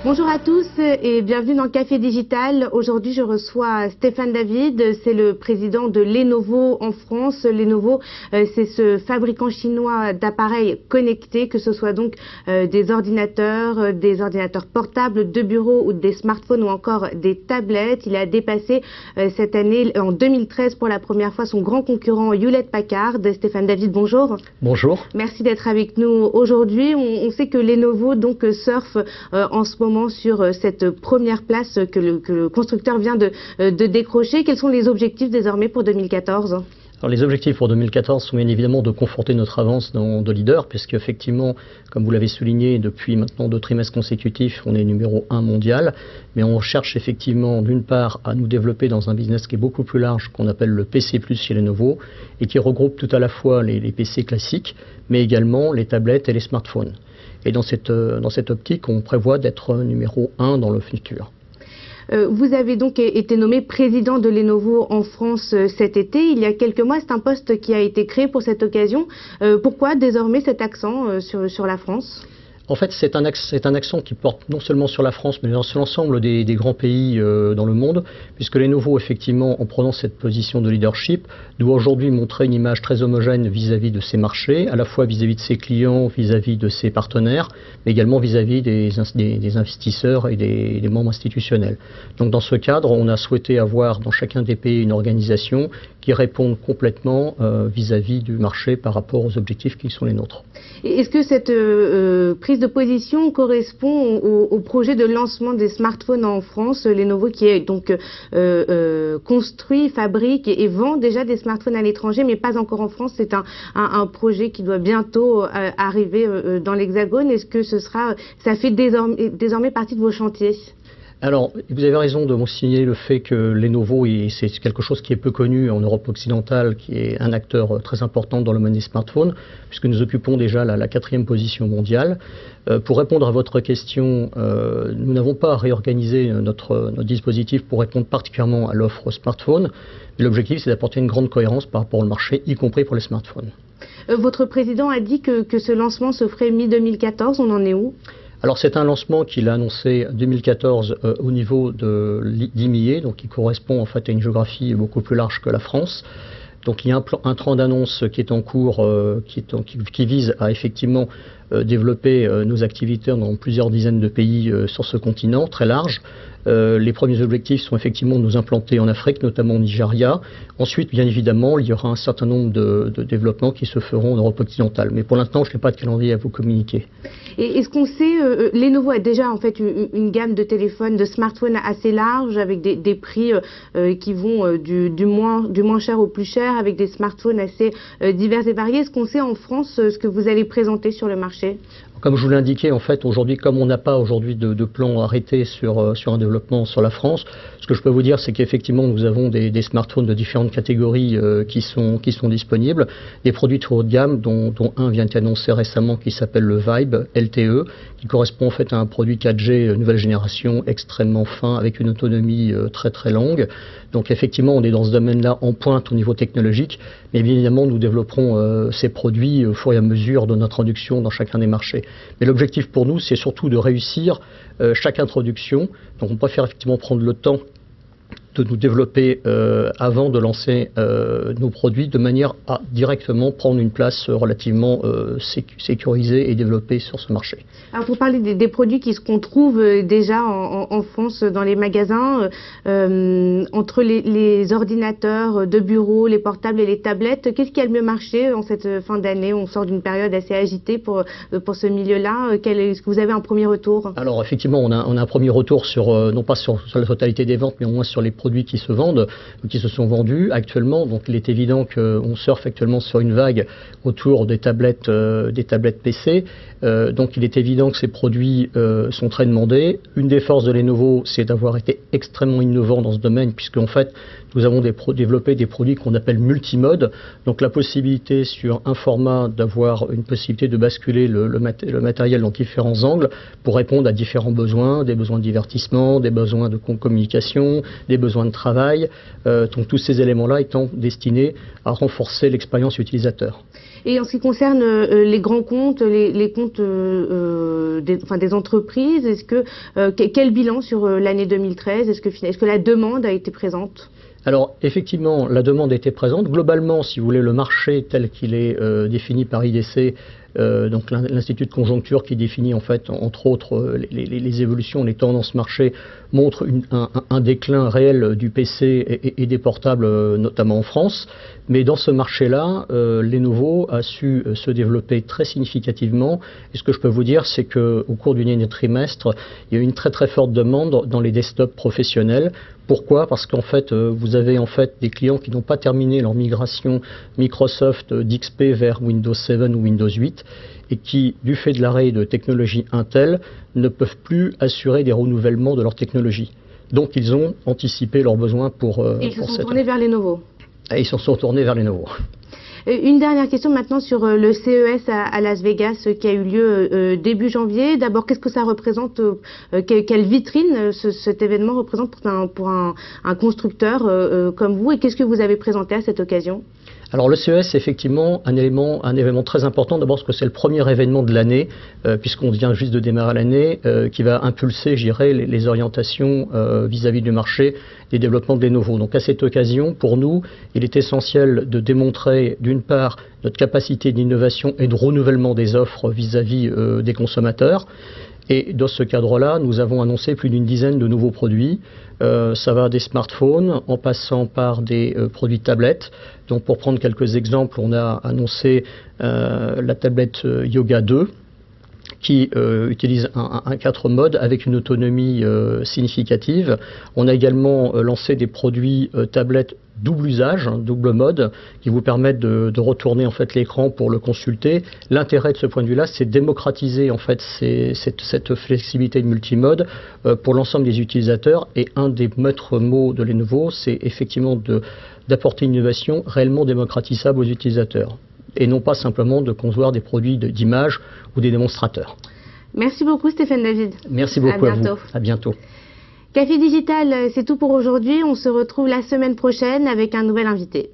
Bonjour à tous et bienvenue dans Café Digital. Aujourd'hui, je reçois Stéphane David, c'est le président de Lenovo en France. Lenovo, c'est ce fabricant chinois d'appareils connectés, que ce soit donc des ordinateurs portables de bureau ou des smartphones ou encore des tablettes. Il a dépassé cette année, en 2013, pour la première fois, son grand concurrent Hewlett-Packard. Stéphane David, bonjour. Bonjour. Merci d'être avec nous aujourd'hui. On sait que Lenovo donc surfe en ce moment sur cette première place que le constructeur vient de décrocher. Quels sont les objectifs désormais pour 2014 ? Alors, les objectifs pour 2014 sont bien évidemment de conforter notre avance de leader, puisque effectivement, comme vous l'avez souligné, depuis maintenant 2 trimestres consécutifs, on est numéro 1 mondial, mais on cherche effectivement d'une part à nous développer dans un business qui est beaucoup plus large, qu'on appelle le PC+, chez Lenovo, et qui regroupe tout à la fois les PC classiques, mais également les tablettes et les smartphones. Et dans cette optique, on prévoit d'être numéro 1 dans le futur. Vous avez donc été nommé président de Lenovo en France cet été. Il y a quelques mois, c'est un poste qui a été créé pour cette occasion. Pourquoi désormais cet accent sur la France ? En fait, c'est un accent qui porte non seulement sur la France, mais sur l'ensemble des grands pays dans le monde, puisque Lenovo, effectivement, en prenant cette position de leadership, doit aujourd'hui montrer une image très homogène vis-à-vis de ses marchés, à la fois vis-à-vis de ses clients, vis-à-vis de ses partenaires, mais également vis-à-vis des investisseurs et des membres institutionnels. Donc, dans ce cadre, on a souhaité avoir dans chacun des pays une organisation qui réponde complètement vis-à-vis du marché par rapport aux objectifs qui sont les nôtres. Est-ce que cette prise de position correspond au projet de lancement des smartphones en France, Lenovo qui est donc construit, fabrique et vend déjà des smartphones à l'étranger, mais pas encore en France. C'est un projet qui doit bientôt arriver dans l'Hexagone. Est-ce que ça fait désormais partie de vos chantiers ? Alors, vous avez raison de signaler le fait que Lenovo, c'est quelque chose qui est peu connu en Europe occidentale, qui est un acteur très important dans le domaine des smartphones, puisque nous occupons déjà la 4e position mondiale. Pour répondre à votre question, nous n'avons pas réorganisé notre dispositif pour répondre particulièrement à l'offre smartphone. L'objectif, c'est d'apporter une grande cohérence par rapport au marché, y compris pour les smartphones. Votre président a dit que ce lancement se ferait mi-2014. On en est où ? Alors c'est un lancement qu'il a annoncé 2014 au niveau de l'IMIA, donc qui correspond en fait à une géographie beaucoup plus large que la France. Donc il y a un train d'annonce qui est en cours, qui vise à effectivement développer nos activités dans plusieurs dizaines de pays sur ce continent très large. Les premiers objectifs sont effectivement de nous implanter en Afrique, notamment au Nigeria. Ensuite, bien évidemment, il y aura un certain nombre de développements qui se feront en Europe occidentale. Mais pour l'instant, je n'ai pas de calendrier à vous communiquer. Et est-ce qu'on sait, Lenovo a déjà en fait une gamme de téléphones, de smartphones assez large, avec des prix qui vont du moins cher au plus cher, avec des smartphones assez divers et variés. Est-ce qu'on sait en France ce que vous allez présenter sur le marché ? Comme je vous l'indiquais, en fait, aujourd'hui, comme on n'a pas aujourd'hui de plan arrêté sur un développement sur la France, ce que je peux vous dire, c'est qu'effectivement, nous avons des smartphones de différentes catégories qui sont disponibles, des produits très haut de gamme, dont un vient d'être annoncé récemment qui s'appelle le Vibe LTE, qui correspond en fait à un produit 4G nouvelle génération extrêmement fin, avec une autonomie très très longue. Donc effectivement, on est dans ce domaine-là en pointe au niveau technologique, mais bien évidemment, nous développerons ces produits au fur et à mesure de notre introduction dans chacun des marchés. Mais l'objectif pour nous, c'est surtout de réussir chaque introduction. Donc on préfère effectivement prendre le temps de nous développer avant de lancer nos produits, de manière à directement prendre une place relativement sécurisée et développée sur ce marché. Alors pour parler des produits qu'on trouve déjà en France dans les magasins, entre les ordinateurs de bureau, les portables et les tablettes, qu'est-ce qui a le mieux marché en cette fin d'année ? On sort d'une période assez agitée pour ce milieu-là. Est-ce que vous avez un premier retour ? Alors effectivement, on a un premier retour non pas sur la totalité des ventes, mais au moins sur les produits qui se vendent, qui se sont vendus actuellement. Donc il est évident qu'on surfe actuellement sur une vague autour des tablettes PC. Donc il est évident que ces produits sont très demandés. Une des forces de Lenovo, c'est d'avoir été extrêmement innovant dans ce domaine, puisque en fait, nous avons développé des produits qu'on appelle multimode. Donc la possibilité sur un format d'avoir une possibilité de basculer le matériel dans différents angles pour répondre à différents besoins, des besoins de divertissement, des besoins de communication, des besoins de travail. Donc tous ces éléments-là étant destinés à renforcer l'expérience utilisateur. Et en ce qui concerne les grands comptes, les comptes des entreprises, quel bilan sur l'année 2013? Est-ce que la demande a été présente? Alors effectivement, la demande était présente. Globalement, si vous voulez, le marché tel qu'il est défini par IDC, donc l'Institut de conjoncture qui définit en fait, entre autres, les évolutions, les tendances marché, montre un déclin réel du PC et des portables, notamment en France. Mais dans ce marché-là, Lenovo a su se développer très significativement. Et ce que je peux vous dire, c'est qu'au cours du dernier trimestre, il y a eu une très très forte demande dans les desktops professionnels. Pourquoi? Parce qu'en fait, vous avez en fait des clients qui n'ont pas terminé leur migration Microsoft d'XP vers Windows 7 ou Windows 8 et qui, du fait de l'arrêt de technologie Intel, ne peuvent plus assurer des renouvellements de leur technologie. Donc ils ont anticipé leurs besoins pour et ils se sont tournés vers Lenovo. Et ils se sont tournés vers Lenovo. Une dernière question maintenant sur le CES à Las Vegas qui a eu lieu début janvier. D'abord, qu'est-ce que ça représente, quelle vitrine cet événement représente pour un constructeur comme vous, et qu'est-ce que vous avez présenté à cette occasion? Alors le CES, c'est effectivement un événement très important, d'abord parce que c'est le premier événement de l'année, puisqu'on vient juste de démarrer l'année, qui va impulser, je dirais, les orientations vis-à-vis du marché des développements de Lenovo. Donc à cette occasion, pour nous, il est essentiel de démontrer, d'une part, notre capacité d'innovation et de renouvellement des offres vis-à-vis des consommateurs. Et dans ce cadre-là, nous avons annoncé plus d'une dizaine de nouveaux produits. Ça va des smartphones en passant par des produits tablettes. Donc pour prendre quelques exemples, on a annoncé la tablette Yoga 2 qui utilise un 4 modes avec une autonomie significative. On a également lancé des produits tablettes double usage, double mode, qui vous permettent de retourner en fait l'écran pour le consulter. L'intérêt de ce point de vue-là, c'est de démocratiser en fait cette flexibilité de multimode pour l'ensemble des utilisateurs. Et un des maîtres mots de Lenovo, c'est effectivement d'apporter une innovation réellement démocratisable aux utilisateurs, et non pas simplement de concevoir des produits d'image ou des démonstrateurs. Merci beaucoup Stéphane David. Merci beaucoup à vous. À bientôt. Café Digital, c'est tout pour aujourd'hui. On se retrouve la semaine prochaine avec un nouvel invité.